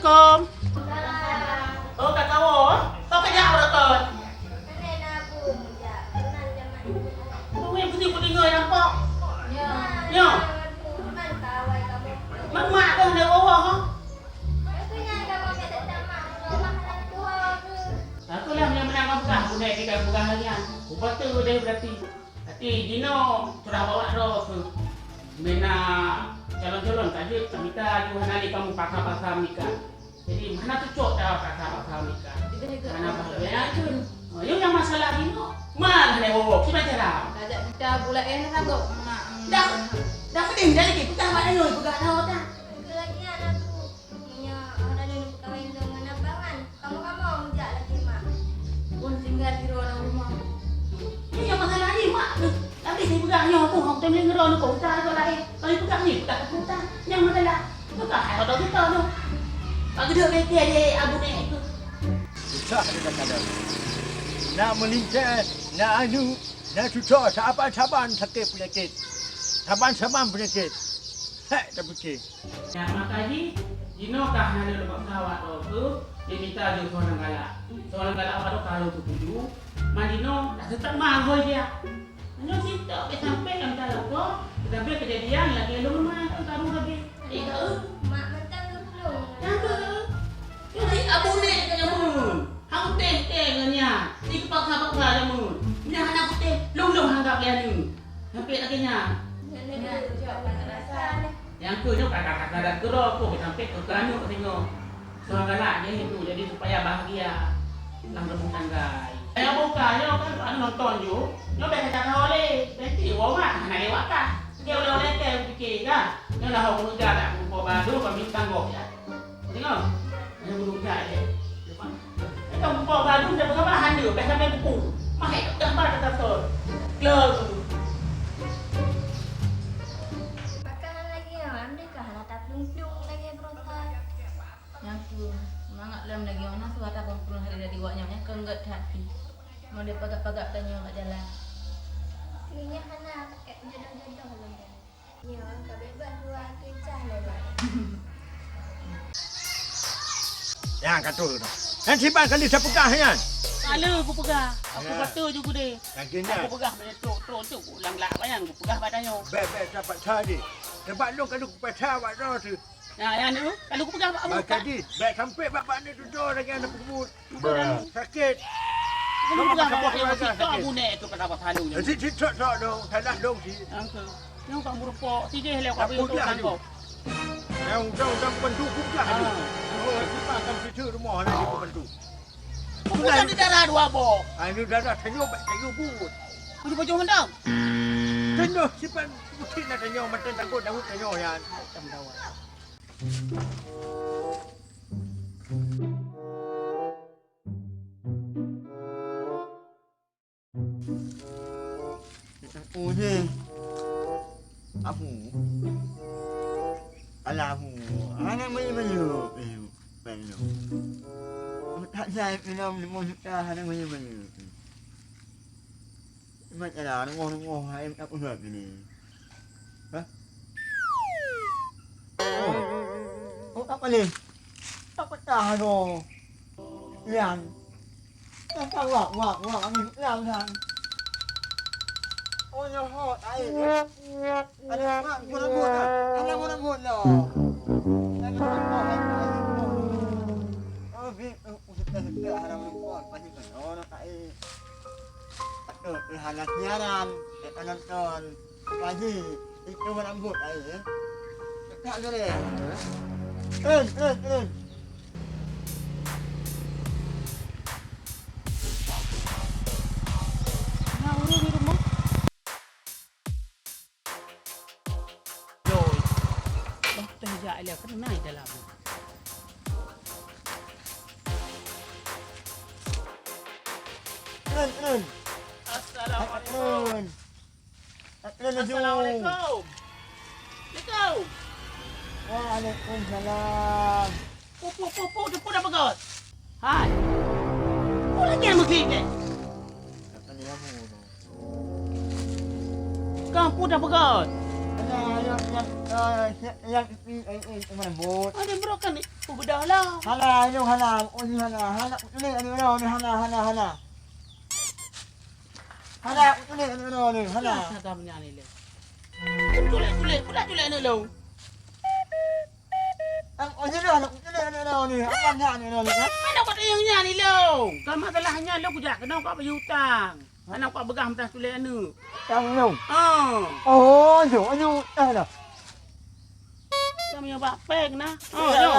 Assalamualaikum. Oh, kat kau. Kau kerja apa dah? Kau yang putih-putih ngoi nampak. Ya. Mak kau ada orang ha? Aku lah yang menang pegang. Aku naik dekat pegang harian. Upah tu dia berarti. Tapi Dino sudah bawa dah ke. Bina calon-calon tadi kita Tuhan Ali kamu pakar-pakar nikah. Jadi mana cocok dah pakar-pakar nikah. Mana bahagia tu. Yang masalah Dino. Mana ni bawa? Kita cara. Ajak kita pula sanggup. Dah penting dah lagi. Pegang mana ni? Pegang dah dah. Pegang tu, aku tengok ngeron kau cari kau lain. Kalau pegang ni, pegang kita. Yang mana lah? Pegang hai kau kita tu. Bagi dia kekeh dia abu ni itu. Susah dia kata. Nak melincah, nak anu, nak susah. Saban-saban sakit penyakit. Saban-saban penyakit. Hei, tak fikir. Ya, makanya Dino kah nak lepas kawat tu, dia minta dia seorang galak. Seorang galak apa kalau tu tuju. Mandino dah tetap mahal dia. Hanya cerita sampai dalam dalam kau, sampai kejadian lagi lu rumah tu taruh lagi. Mak mentang lu belum. Jangan. Yang si abu ni kena mun. Hang teng nya. Di paksa-paksa dia mun. Nya anak aku long hanggap dia ni. Sampai lagi nya. Yang tu je kakak-kakak dah gerok tu sampai ke kerana kau tengok. Seorang galak dia itu jadi supaya bahagia. Dalam rumah tangga. Saya buka, yo kan nonton you. Yo dah kata oleh, nanti orang nak lewat kan. Dia oleh dia fikir kan. Dia dah orang kerja tak buka baju kami tangguh ya. Tengok. Dia berusaha dia. Kita buka baju dia berapa hande, dah sampai buku. Mahal gambar kata sol. Close. Makanan lagi yang ambil kah nak tak plung-plung lagi berusaha. Yang tu semangat lem lagi mana suara pengpuluh hari dari waknya kengget hati. Mau dia pagak-pagak tanya kat jalan. Kayaknya Hana pakai jodoh-jodoh belum kan? Ya, kau bebas buat kecah lah. Yang kata tu. Nanti bang kali saya pegang kan. Kala aku pegang. Aku kata juga dia. Yang kena. Aku pegang pada tu ulang-ulang bayang aku pegang badannya. Baik dapat tadi. Sebab lu kalau kupatah awak dah tu. Ya, yang tu kalau aku pegang apa? Tadi, baik sampai bapak ni duduk lagi anak kebut. Sakit. Aku pegang apa? Kita abu nek tu pada apa halu ni. Si tok dong, salah dong si. Angka. Yang kamu rupok sini lewat apa tu tanggo. Yang dah bantu kubah tu. Oh, kita akan situ rumah ni di bantu. Bukan di darah dua bo. Ini dah tengok kayu but. Aku baju mendam. Tengok sipan putih nak tengok mata takut dah tengok yang. Oh ni. Abu. Alahu. Anak mana? Belum. Tak saya minum limau suka anak mana? Macam mana? Ngomong hai apa buat ni? Hah? Oh, apa ni? Tak patah tu. Yang. Tak wak, yang kan. Oh, ya hot air. Ada mak guna-guna. Ada guna-guna. Ada guna-guna. Oh, kita haram buat pasti kan. Oh, nak air. Takut halas nyaran. Kita nonton. Pagi itu rambut air. Tak boleh. Dia kan naik dalam. Assalamualaikum. Assalamualaikum. Assalamualaikum. Waalaikumsalam. Pupu dah pegot. Hai. Apa lagi yang mesti ni? Kamu dah pegot. Ada yang mana bot. Ada bro kan bedah lah. Hana ini hana, ini hana, hana ini hana. Hana ini hana. Kata menyanyi le. Tulis pula ni lo. Ang ini hana, ini apa nyanyi ini? Mana kau yang nyanyi lo? Kalau masalahnya lo kujak kena kau bayar hutang. Anak kau begah mentah tulis anu. Yang long. Oh. Oh, ayo, dah. Kami yang bapeng nah. Oh, yo.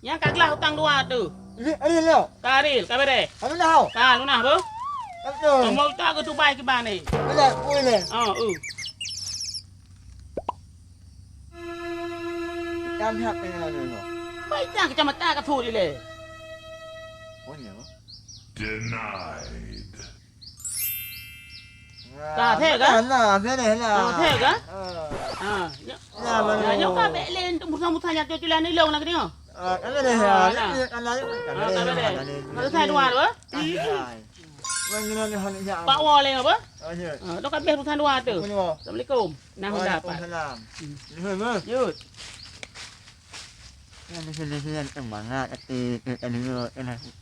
Yang kaglah hutang dua tu. Ini lo. Karil, kabar deh. Ano na ho? Ka, lunah bu? Ano? Mau tak ke Dubai ke mana ni? Wala. Oh. Kami hak pengen ano. Baik tak kecamatan ke tu je le. Oh, nyo. Denied. Tak thek ke? Lah, benar lah. Oh, thek ke? Ya, Ya, mana? nyok ka bek len tu musang-musang jatuh tulan ni long nak tengok. Ano na ya? Ano Kalau saya dua tu. Wang ni hani ya. Pak Wal le apa? Oh, ya. Tu kan beh urusan dua tu. Ano? Assalamualaikum. Nah dapat. Waalaikumsalam. Ini Yut. Yang disini semangat ati ano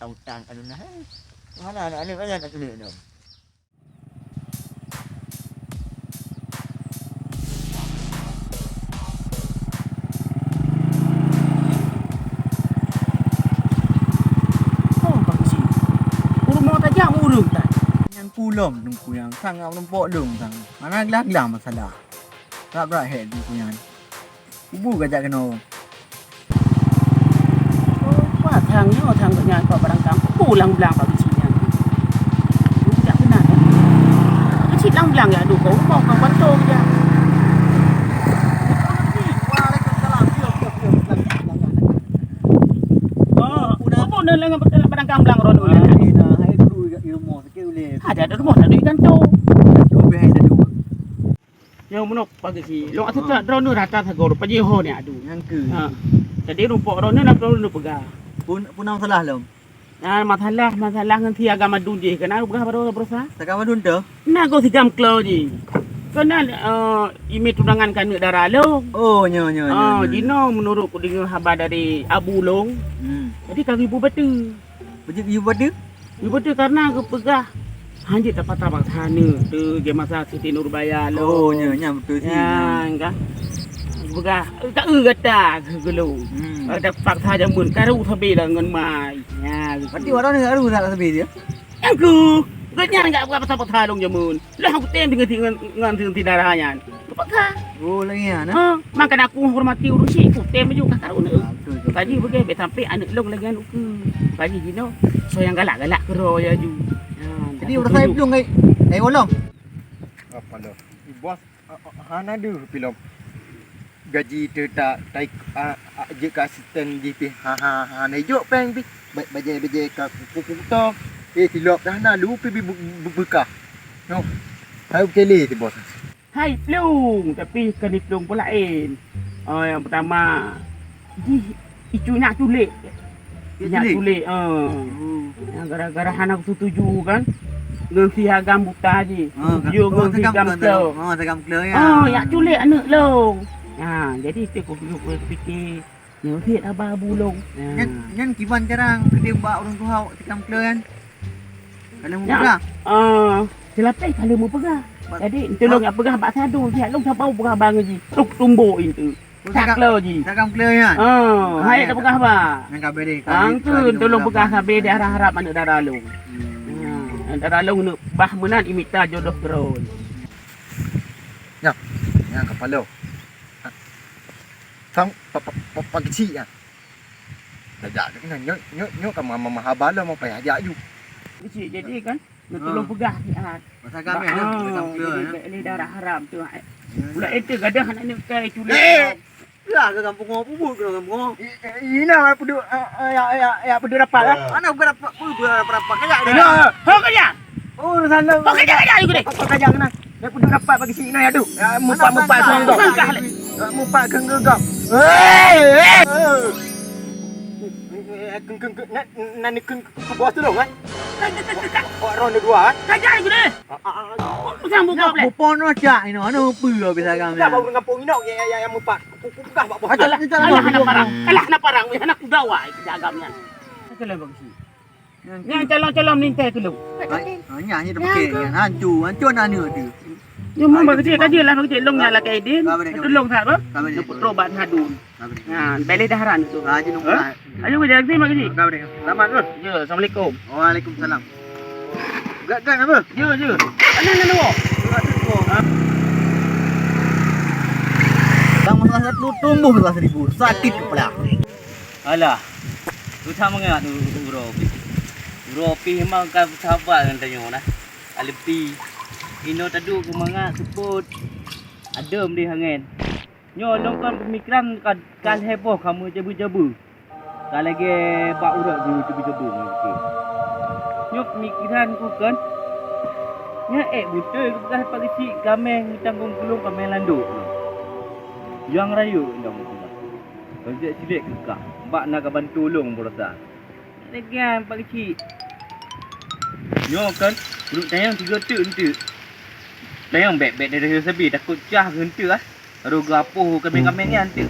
utang ano na. Mana ano kaya ka tuloy no. Oh, bagus. Urung mau tajam urung tak. Yang pulom dong kuyang sang au nempok dong sang. Mana gelag masalah. Tak berat head dong kuyang. Ibu gajak kena. Wah, thang dengan kau barang kampung pulang belang pak kecil yang. Tak kenal kan? Kecil lang belang ya, aduh kau kau bantu je. Waalaikumsalam. Oh, apa nak dengan barang kampung belang rono ya? Ini dah hai guru kat rumah sikit boleh. Ada rumah ada ikan tu. Cuba hai dah dua. Yang menok pak kecil. Lo asal tak rono rata sagor pajeho ni aduh. Yang ke. Ha. Jadi rumput rono nak rono pegang. Pun masalah lom. Nah, masalah dengan ti agama dun je. Kena berapa baru berusaha? Sekarang madun tu. Nah, kau sigam klo je. Kena imi tunangan kan darah lo. Oh, nyo. Dino menurut ku dengar khabar dari Abu Long. Jadi kami ibu betul. Baju you pada? Ibu betul karena aku pegah. Hanjit dapat tabak sana tu dia masa Siti Nurbaya lo. Oh, nyo betul sih. Ya, enggak. Pegah tak kata gelo. Ada paksa jamun karu thabi lah ngan mai. Ya. Berarti orang ni ada tak sebab dia. Aku ganya enggak apa apa dong jamun. Lah aku tem dengan darahnya. Paksa. Oh, lagi ya. Makan aku hormati urus aku tem juga karun. Betul. Kaji begitu bet sampai anak long lagi anu ke. Kaji gino so yang galak-galak kero ya ju. Jadi orang saya belum kai. Olong. Apa lo? Bos hana du film. Gaji tu tak je ka asisten di pi ha nejo peng pi baje ka kukuto silap dah na lu pi buka no hai kele ti bos Hai plung tapi kali plung pula lain. Yang pertama icunya culik. Icunya culik. Yang gara-gara anak setuju kan. Dengan si hagam buta je. Yo dengan si hagam tu. Segam klo ya. Ya culik anak long. Jadi aku fikir nyurit abah bulung. Nyan kiban jarang kedai mbak orang tua segam klo kan. Kalau mau pegang. Selapai kalau mau pegang. Jadi tolong nak pegang bak sadu siap long sampai pegang bang ji. Tuk tumbuk itu. Tak lo ji. Segam klo ya. Hai tak pegang ba. Yang kabe deh. Angku tolong pegang sampai dia harap anak darah long. Darah long nak bah menan imita jodoh terus. yang kepala sang pagi kecil ah dah kan nyok ke mama habala mau payah ajak ju Kecil jadi kan nak tolong pegang sihat. Masa kami ada segam klo ya. Ini darah haram tu. Pula itu gadah anak ni kai culik. Ya ke kampung apa pun ke kampung. ina pedu ya pedu rapat ah Mana berapa kayak No, hok aja. oh sana Hok aja juga deh. kajang na dia pedu rapat bagi si ina adu mupak tuang dok mupak kengegam nani keng bos tu dong kan kok ronde dua kan Kaja juga deh. Usang buka boleh. Bupon aja ini, ano pula bisa kami. Dah bawa kampung ini yang mupat. Buka bawa. Alah nak parang. Alah nak parang. Anak kudawa jagamnya. Kalau bagus. Yang calon-calon minta tu lu. Nyanyi dah pakai kan hancur nanya tu. Yung mo bagay ka lah bagay long nyala kay din. Tulong sa ba? Kami ni Putro ban hadun. Nah, beli daharan tu. Haji nung pula. Ayo kerja lagi mak ni. Kami ni. Selamat tu. Ya, assalamualaikum. Waalaikumsalam. Gak apa? Ya, ya. Ano. Bang masalah tu tumbuh masalah 1000. Sakit kepala. Alah. Tu sama ngak tu Ropi. Ropi memang kan sahabat kan tanya nah. Alepi. Ino tadu kemanga sebut. Adem di hangen. Nyo longkan pemikiran kan heboh kamu jabu-jabu. Kan lagi pak urat di jabu-jabu okey. Nyo pemikiran ku kan. Nya betul bekas pak kecil gameng tanggung gulung gameng landuk. Yang rayu ndang tu. Kerja cilik kekah. Mbak nak bantu tolong berasa. Lagi pak kecil. Nyo kan duduk tayang 3 tuk entuk. Tayang beg-beg dari sebi takut cah gentu ah. Baru gapoh kambing-kambing ni antik.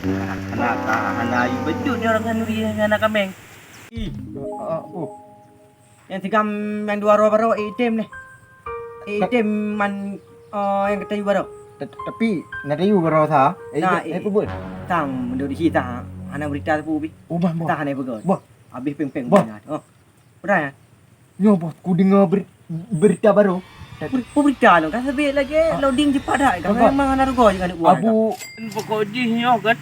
Anak ayu betul ni orang kanuri anak kambing. Yang tiga yang 2 baru item ni. Item man yang kata baru. Tapi nak tahu berapa sah? Apa buat? Tam duduk di kita. Anak berita tu bi. Bah. Tak anak bergol. Bah. Habis peng-peng. Bah. Oh. Berat. Nyo bos, ku dengar berita baru. Berita lo kan sebab lagi loading cepat dah. Kan memang anak go je kan buat. Abu Pokok nyo kan.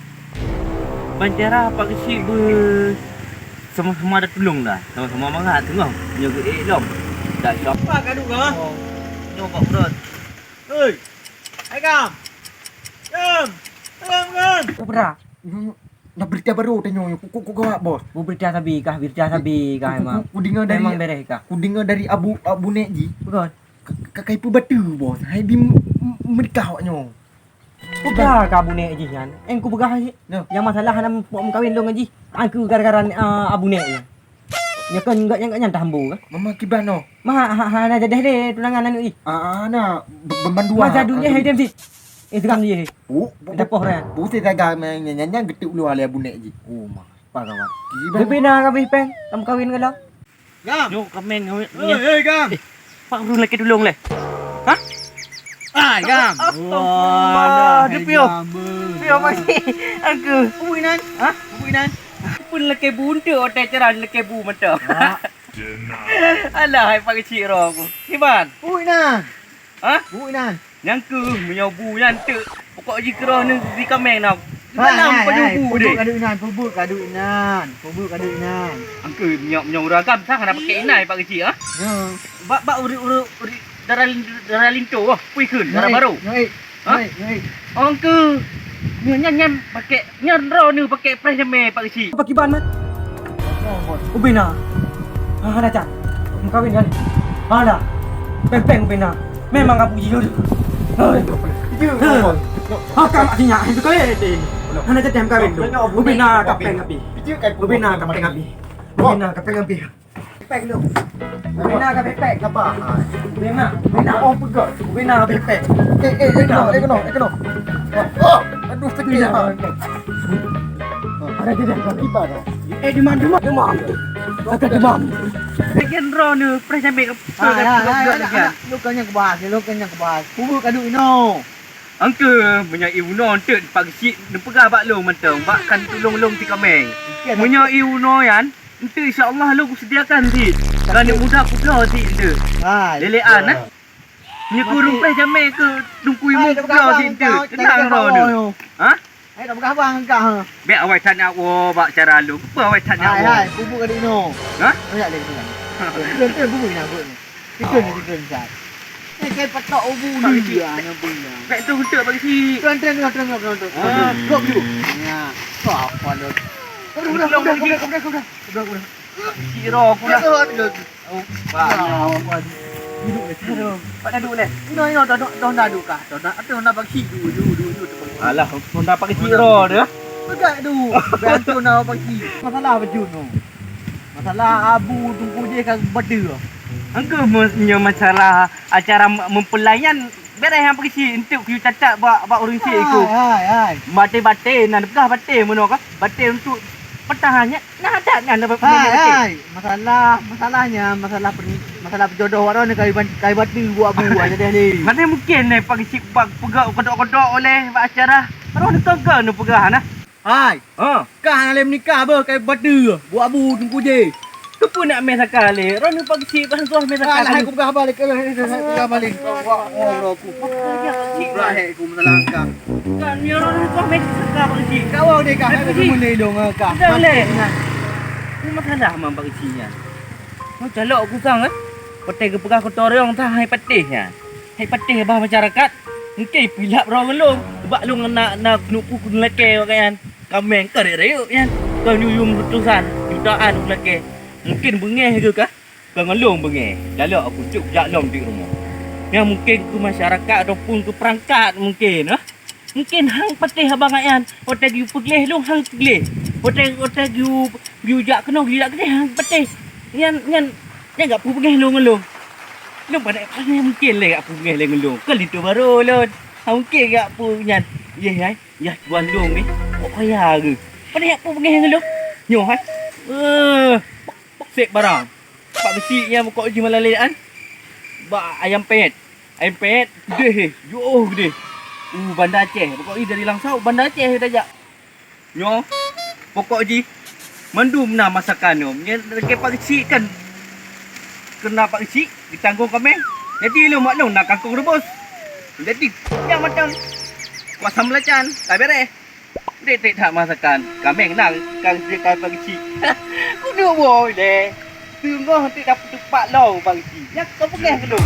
Bancara pak kecil sama-sama ada tolong dah. Sama-sama mangat tengah. Nyo ke elom. Tak siapa Apa gaduh kah? nyo pak urut. Hei. Hai kam. Kam. Kam. Oh berat. nak berita baru tanya ku gawat bos. Berita sabi kah? Berita sabi kah memang. Ku dengar dari Memang beres kah? ku dengar dari Abu Nekji. Betul. Kakai pu batu bos. Hai di menikah awaknya. Bukan kau bunek je kan. Engkau begah je. Yang masalah nak kahwin dong je. Aku gara-gara abu nek je. Ya kan enggak nyantah hambu kan. Mama kibano. Mah nak jadi deh tunangan anu i. Nak bembandua. Masa dunia hai dem si. Instagram dia. Oh, Depoh ran. Buset jaga nyanyi getuk lu ali Abu Nekji. Oh, mak. Pagawat. Bebina kabeh peng. Kamu kahwin ke lah? Gam. Nyo kameng Hei, Gam. pak urut lagi tolong leh. Ah, Gam. Wah, dia pio. Pio masih. Aku. Uinan. Ha? Uinan. Pun laki buntu otak ceran laki bu mata. Alah hai pak kecil ro aku. Hiban. Uinan. Ha? Uinan. Yang ke menyobu yang tu. Pokok jikrah ni di kameng nak. Malam penyobu dia. Pubuk kadu inan. Angke menyok ragam sah nak pakai inai pak kecil ah. Ya. Bak uri darah linto ah. Pui keun darah baru. Hei. Angke nyan pakai nyan ro ni pakai fresh jame pak kecil. Pakai ban mat. Ubina. Ada cat. Kamu kahwin kan? Ada. Peng ubina. Memang kamu jujur. Kamu artinya itu kaya ini. Anda jadi yang kahwin tu. Ubina kapeng api. Ubina kapeng api. Pek lu. Ubina kapeng pek. Apa? Ubina oh pegang. Ubina kapeng pek. Ekono. Oh, aduh sakit. Ada jadi kaki pada. Demam. Agak demam. Nyan ro ni fresh jame ke. Lukanya kebas. Pubuk kadu ino. Angke punya iuno tu pak kecil dia pegang bak lu mentang bak kan tolong ti kameng. Punya iuno yan, itu insya-Allah lu aku sediakan ti. Kan mudah pula ti tu. Lelean ah. Ni ku rumpai jame ke dungku imu pula ti tu. Tenang ro ni. Ha? Hai dak berapa bang kau? Biar awak tanya wo bak cara lu. Apa awak tanya wo? Hai, pubuk kadu ino. Ha? Ya le. Itu pubuk ina pubuk ni. Tikun sat. Kai patok ubu ni ana punya. Baik tu untuk bagi si. Tren. Kau dulu. Ya. Kau apa lu? Udah. Kira aku dah. Oh, pak. Duduk. Pak dah duduk leh. Ino dah duduk kah? Dah nak bagi dulu. Alah, pun dah pakai kira dah. Pegang tu. Bantu nak bagi. Masalah baju tu. Masalah abu tunggu je kan beda. Engkau punya masalah acara mempelayan beres yang pergi untuk you cacat buat urus si aku. Hai. Bate nak pegah bate mono ka? Bate untuk pertahannya. Nah ada nak Hai. Masalah berjodoh orang ni kai batu buat abu aja ni. Mana mungkin ni pergi pegak kodok-kodok oleh buat acara. Orang ni kagak nak pegah nah. Hai. Kah nak menikah apa kai batu buat abu tunggu je. Tu pun nak main sekali. Orang ni pergi pasal tuah main Lah sekali. aku pegah balik ke pegah balik. Wah aku. Berakhir aku masalah kah. Kan ni orang ni tuah main sekali pergi. Kau dia kah aku mula dong kah. Dah boleh. Aku masalah mam perginya. Mau calok aku sang kan. Petai ke pegah kotor orang tah hai patihnya. Hai patih bah masyarakat. Mungkin pilap orang long. Sebab lu nak nupu kun leke kan. Kameng kerek kan. Kau nyuyum putusan jutaan leke. Mungkin bengeh ke kah? Kau ngelong bengeh. Lalu aku cuk jak long di rumah. Yang mungkin ke masyarakat ataupun ke perangkat mungkin Mungkin hang patih abang ayan. Hotel you pegleh long hang pegleh. Hotel you jak kena hang patih. Ngan enggak pu pegleh long ngelong. Long pada mungkin le gak pu pegleh le ngelong. Kali tu baru lon. Mungkin gak pu nyan. Ya buan long ni. Oh ya ke. Pada pu pegleh ngelong. Nyoh hai. Sek barang. Pak besi yang kau uji malalean. Ba ayam pet. Ayam pet gede. Yo gede. Bandar Aceh. Pokok dari Langsau Bandar Aceh dah jak. Nyo. Pokok uji mandum na masakan nom. Nya ke pak besi kan. Kena pak besi ditanggung kami. Jadi lu maklum nak kangkung rebus. Jadi yang macam kuasa melacan. Tak beres. Dek tak masakan. Kami nak kang dia pagi. Ku dua boy deh. Tunggu nanti dapat tempat lau pagi. Ya kau pergi ke lu.